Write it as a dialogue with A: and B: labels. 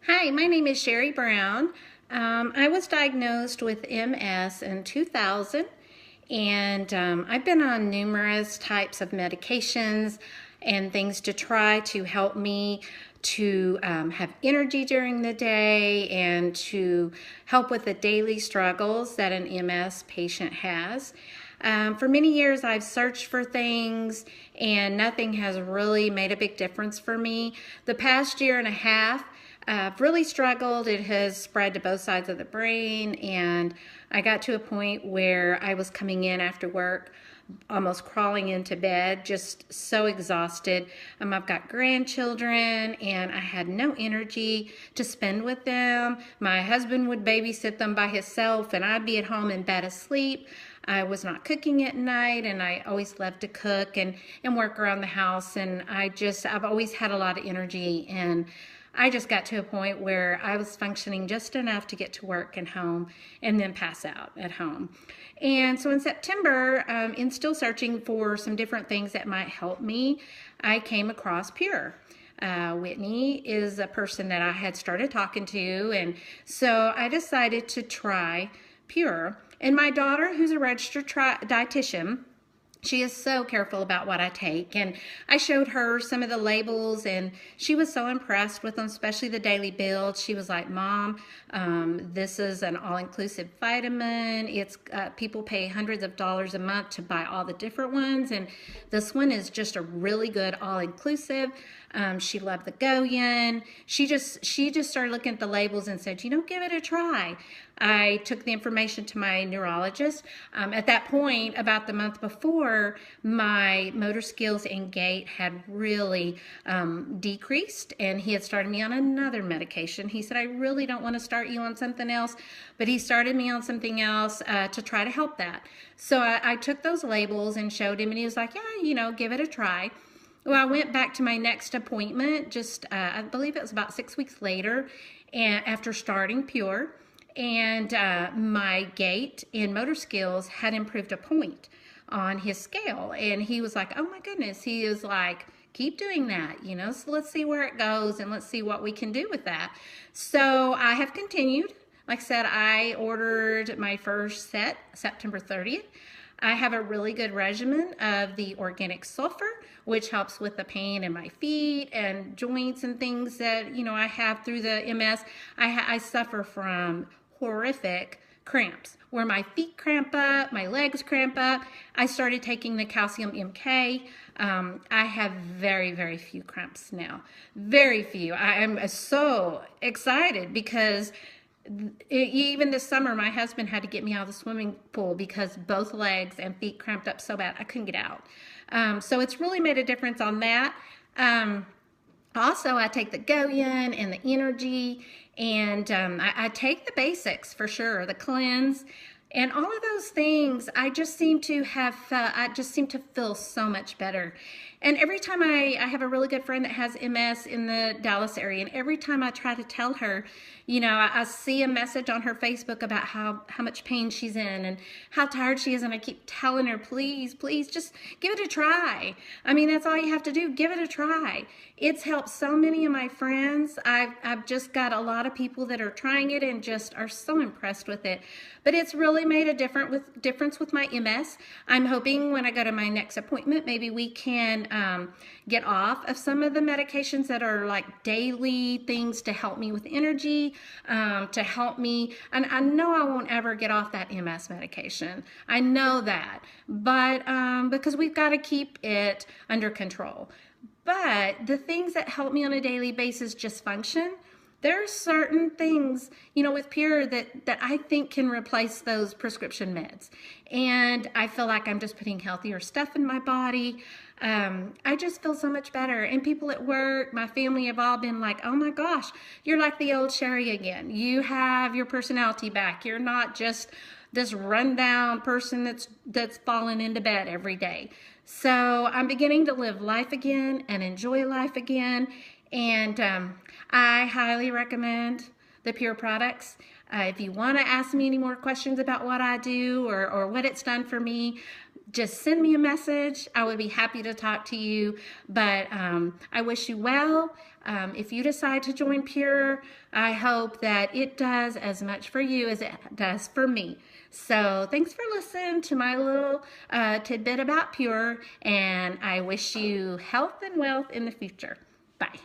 A: Hi, my name is Sherry Brown. I was diagnosed with MS in 2000, and I've been on numerous types of medications and things to try to help me to have energy during the day and to help with the daily struggles that an MS patient has. For many years, I've searched for things and nothing has really made a big difference for me. The past year and a half, I've really struggled. It has spread to both sides of the brain, and I got to a point where I was coming in after work, almost crawling into bed, just so exhausted. I've got grandchildren, and I had no energy to spend with them. My husband would babysit them by himself, and I'd be at home in bed asleep. I was not cooking at night, and I always loved to cook and work around the house, and I've always had a lot of energy, and I just got to a point where I was functioning just enough to get to work and home and then pass out at home. And so in September, in still searching for some different things that might help me, I came across Pure. Whitney is a person that I had started talking to, and so I decided to try Pure. And my daughter, who's a registered dietitian, she is so careful about what I take, and I showed her some of the labels, and she was so impressed with them, especially the daily build. She was like, "Mom, this is an all-inclusive vitamin. It's people pay hundreds of dollars a month to buy all the different ones, and this one is just a really good all-inclusive." She loved the Goyen. She just started looking at the labels and said, "Give it a try." I took the information to my neurologist. At that point, about the month before, my motor skills and gait had really decreased, and he had started me on another medication. He said, "I really don't want to start you on something else," but he started me on something else to try to help that. So I took those labels and showed him, and he was like, "Yeah, give it a try." Well, I went back to my next appointment I believe it was about 6 weeks later, and after starting Pure, and my gait and motor skills had improved a point on his scale. And he was like, "Oh my goodness." He is like, "Keep doing that, so let's see where it goes and let's see what we can do with that." So I have continued. Like I said, I ordered my first set September 30th. I have a really good regimen of the organic sulfur, which helps with the pain in my feet and joints and things that, I have through the MS. I suffer from horrific cramps where my feet cramp up, my legs cramp up. I started taking the calcium MK. I have very, very few cramps now. Very few. I am so excited because even this summer, my husband had to get me out of the swimming pool because both legs and feet cramped up so bad I couldn't get out. So it's really made a difference on that. Also, I take the Goyen and the energy, and I take the basics for sure, the cleanse, and all of those things. I just seem to feel so much better. And every time I have a really good friend that has MS in the Dallas area, and every time I try to tell her, I see a message on her Facebook about how much pain she's in and how tired she is, and I keep telling her, please, just give it a try. I mean, that's all you have to do. Give it a try. It's helped so many of my friends. I've just got a lot of people that are trying it and just are so impressed with it. But it's really made a difference with my MS. I'm hoping when I go to my next appointment, maybe we can get off of some of the medications that are like daily things to help me with energy, to help me. And I know I won't ever get off that MS medication. I know that, but because we've got to keep it under control. But the things that help me on a daily basis just function. There are certain things, with Pure that I think can replace those prescription meds. And I feel like I'm just putting healthier stuff in my body. I just feel so much better. And people at work, my family have all been like, "Oh my gosh, you're like the old Sherry again. You have your personality back. You're not just this rundown person that's fallen into bed every day." So I'm beginning to live life again and enjoy life again. And I highly recommend the Pure products. If you want to ask me any more questions about what I do or what it's done for me, just send me a message. I would be happy to talk to you. But I wish you well. If you decide to join Pure, I hope that it does as much for you as it does for me. So thanks for listening to my little tidbit about Pure, and I wish you health and wealth in the future. Bye.